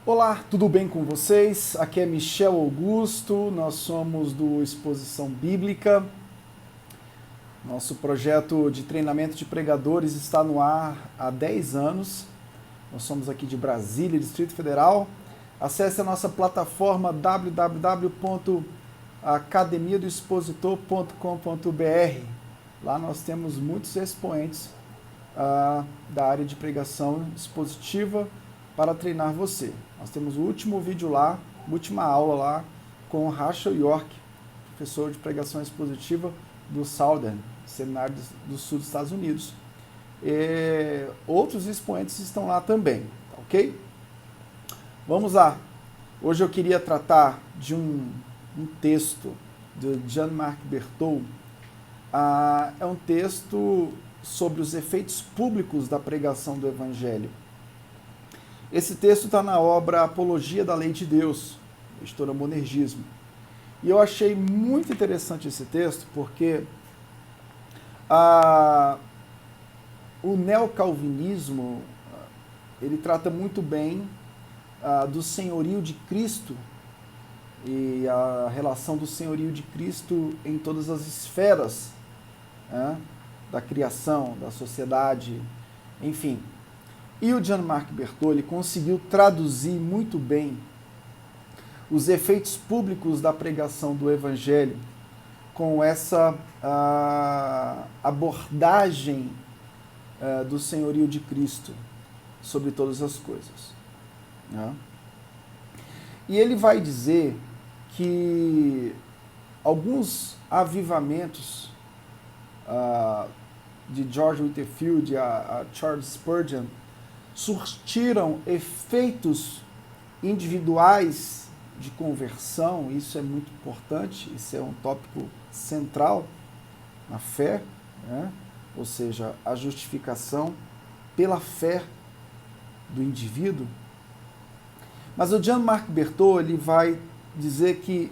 Olá, tudo bem com vocês? Aqui é Michel Augusto, nós somos do Exposição Bíblica. Nosso projeto de treinamento de pregadores está no ar há 10 anos. Nós somos aqui de Brasília, Distrito Federal. Acesse a nossa plataforma www.academiadoexpositor.com.br. Lá nós temos muitos expoentes da área de pregação expositiva para treinar você. Nós temos o último vídeo lá, última aula lá, com o Rachel York, professor de pregação expositiva do Southern, Seminário do Sul dos Estados Unidos. Outros expoentes estão lá também, ok? Vamos lá. Hoje eu queria tratar de um texto de Jean-Marc Berthold. É um texto sobre os efeitos públicos da pregação do Evangelho. Esse texto está na obra Apologia da Lei de Deus, editora Monergismo. E eu achei muito interessante esse texto porque o neocalvinismo ele trata muito bem do senhorio de Cristo e a relação do senhorio de Cristo em todas as esferas da criação, da sociedade, enfim. E o Jean-Marc Berthold conseguiu traduzir muito bem os efeitos públicos da pregação do Evangelho com essa abordagem do senhorio de Cristo sobre todas as coisas. E ele vai dizer que alguns avivamentos de George Whitefield a Charles Spurgeon surtiram efeitos individuais de conversão. Isso é muito importante, isso é um tópico central na fé, ou seja, a justificação pela fé do indivíduo. Mas o Jean-Marc Berthold ele vai dizer que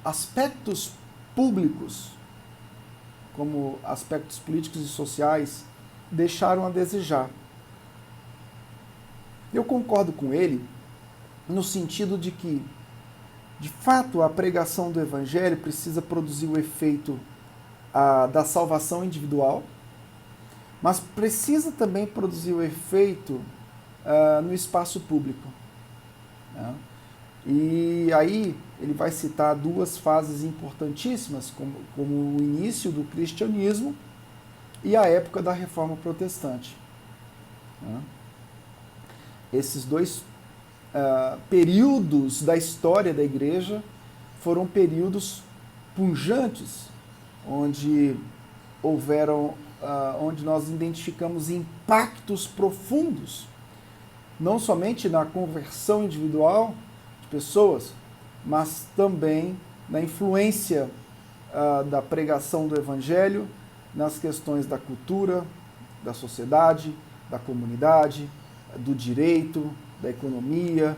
aspectos públicos, como aspectos políticos e sociais, deixaram a desejar. Eu concordo com ele no sentido de que, de fato, a pregação do Evangelho precisa produzir o efeito da salvação individual, mas precisa também produzir o efeito no espaço público. E aí ele vai citar duas fases importantíssimas, como o início do cristianismo e a época da Reforma Protestante. Esses dois períodos da história da igreja foram períodos pujantes, onde onde nós identificamos impactos profundos, não somente na conversão individual de pessoas, mas também na influência da pregação do Evangelho nas questões da cultura, da sociedade, da comunidade, do direito, da economia,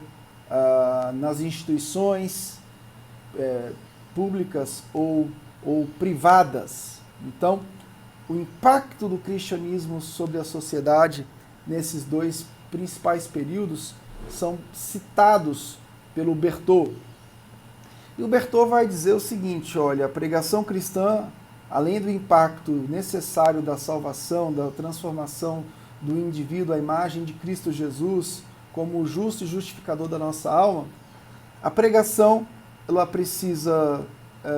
nas instituições públicas ou privadas. Então, o impacto do cristianismo sobre a sociedade nesses dois principais períodos são citados pelo Berthold. E o Berthold vai dizer o seguinte: olha, a pregação cristã, além do impacto necessário da salvação, da transformação do indivíduo à imagem de Cristo Jesus como o justo e justificador da nossa alma, a pregação ela precisa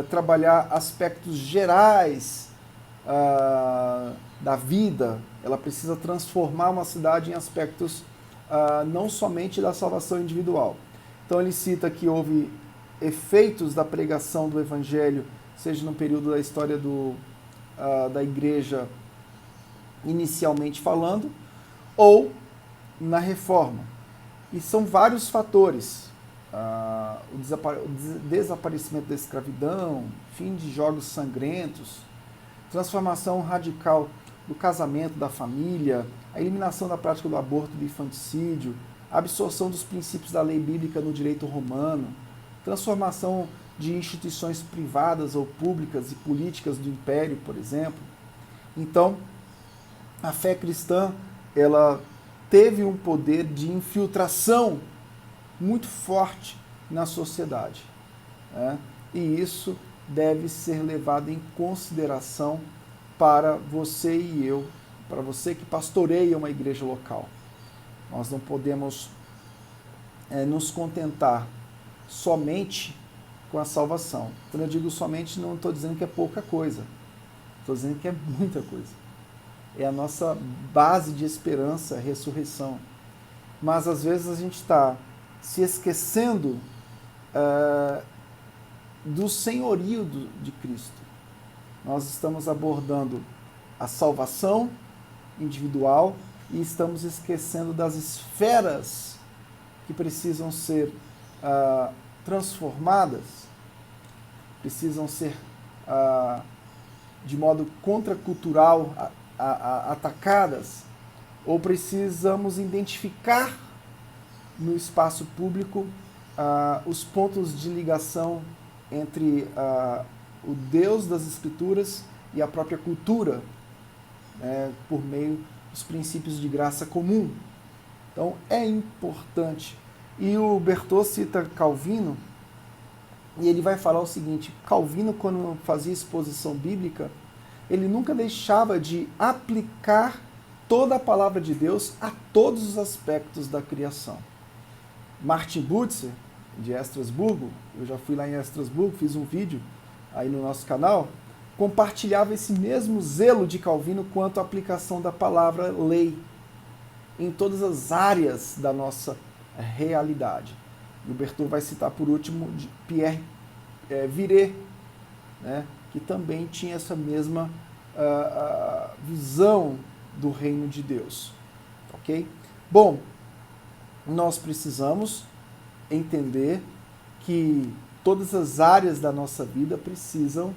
trabalhar aspectos gerais da vida, ela precisa transformar uma cidade em aspectos não somente da salvação individual. Então ele cita que houve efeitos da pregação do Evangelho, seja no período da história da igreja inicialmente falando, ou na reforma. E são vários fatores. O desaparecimento da escravidão, fim de jogos sangrentos, transformação radical do casamento, da família, a eliminação da prática do aborto e do infanticídio, a absorção dos princípios da lei bíblica no direito romano, transformação de instituições privadas ou públicas e políticas do império, por exemplo. Então, a fé cristã, ela teve um poder de infiltração muito forte na sociedade, né? E isso deve ser levado em consideração para você e eu, para você que pastoreia uma igreja local. Nós não podemos nos contentar somente com a salvação. Quando eu digo somente, não estou dizendo que é pouca coisa, estou dizendo que é muita coisa. É a nossa base de esperança, a ressurreição. Mas às vezes a gente está se esquecendo do senhorio de Cristo. Nós estamos abordando a salvação individual e estamos esquecendo das esferas que precisam ser transformadas, precisam ser de modo contracultural atacadas, ou precisamos identificar no espaço público os pontos de ligação entre o Deus das Escrituras e a própria cultura, por meio dos princípios de graça comum. Então é importante. E o Berthaud cita Calvino, e ele vai falar o seguinte: Calvino, quando fazia exposição bíblica, ele nunca deixava de aplicar toda a palavra de Deus a todos os aspectos da criação. Martin Butzer, de Estrasburgo, eu já fui lá em Estrasburgo, fiz um vídeo aí no nosso canal, compartilhava esse mesmo zelo de Calvino quanto à aplicação da palavra lei em todas as áreas da nossa realidade. O Berthaud vai citar por último de Pierre Viret, né, que também tinha essa mesma visão do reino de Deus. Ok? Bom, nós precisamos entender que todas as áreas da nossa vida precisam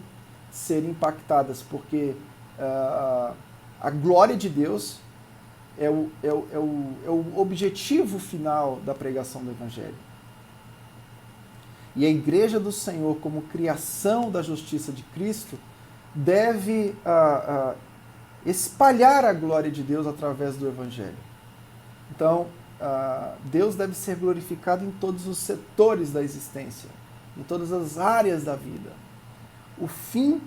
ser impactadas, porque a glória de Deus é o objetivo final da pregação do Evangelho. E a Igreja do Senhor, como criação da justiça de Cristo, deve espalhar a glória de Deus através do Evangelho. Então, Deus deve ser glorificado em todos os setores da existência, em todas as áreas da vida. O fim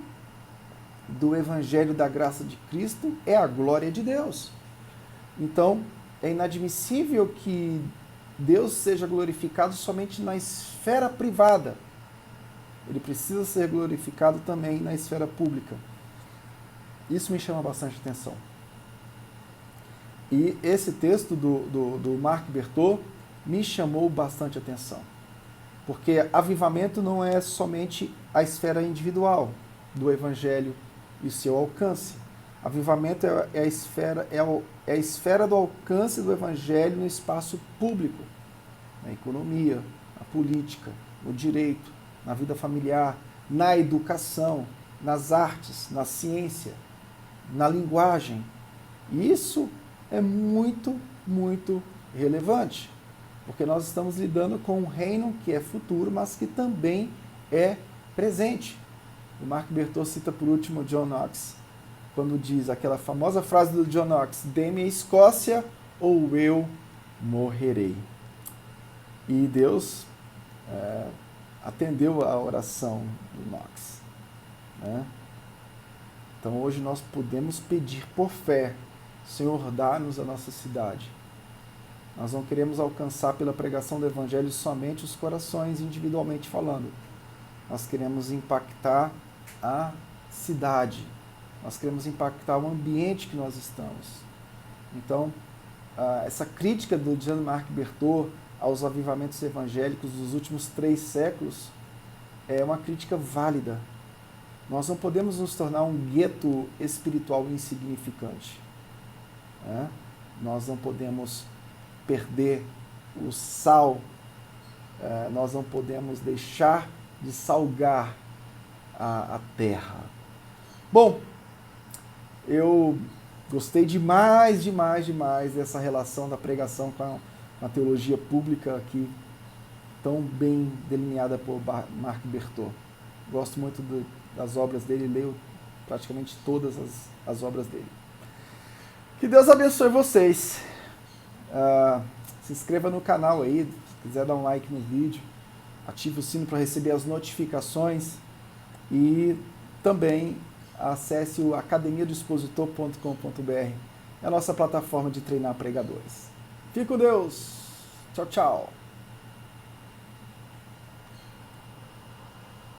do Evangelho da graça de Cristo é a glória de Deus. Então, é inadmissível que Deus seja glorificado somente na esfera privada. Ele precisa ser glorificado também na esfera pública. Isso me chama bastante atenção. E esse texto do Marc Berthaud me chamou bastante atenção. Porque avivamento não é somente a esfera individual do Evangelho e o seu alcance. Avivamento é a esfera do alcance do Evangelho no espaço público, na economia, na política, no direito, na vida familiar, na educação, nas artes, na ciência, na linguagem. E isso é muito, muito relevante, porque nós estamos lidando com um reino que é futuro, mas que também é presente. O Marc Berthaud cita por último John Knox, quando diz aquela famosa frase do John Knox: dê-me a Escócia ou eu morrerei. E Deus atendeu a oração do Knox, né? Então hoje nós podemos pedir por fé: Senhor, dá-nos a nossa cidade. Nós não queremos alcançar pela pregação do Evangelho somente os corações individualmente falando. Nós queremos impactar a cidade. Nós queremos impactar o ambiente que nós estamos. Então, essa crítica do Jean-Marc Berthaud aos avivamentos evangélicos dos últimos 3 séculos é uma crítica válida. Nós não podemos nos tornar um gueto espiritual insignificante, né? Nós não podemos perder o sal, nós não podemos deixar de salgar a terra. Bom, eu gostei demais dessa relação da pregação com a teologia pública aqui, tão bem delineada por Marc Berthaud. Gosto muito das obras dele, leio praticamente todas as obras dele. Que Deus abençoe vocês. Se inscreva no canal aí, Se quiser dar um like no vídeo, ative o sino para receber as notificações e também acesse o academiadoexpositor.com.br, é a nossa plataforma de treinar pregadores. Fique com Deus. Tchau, tchau.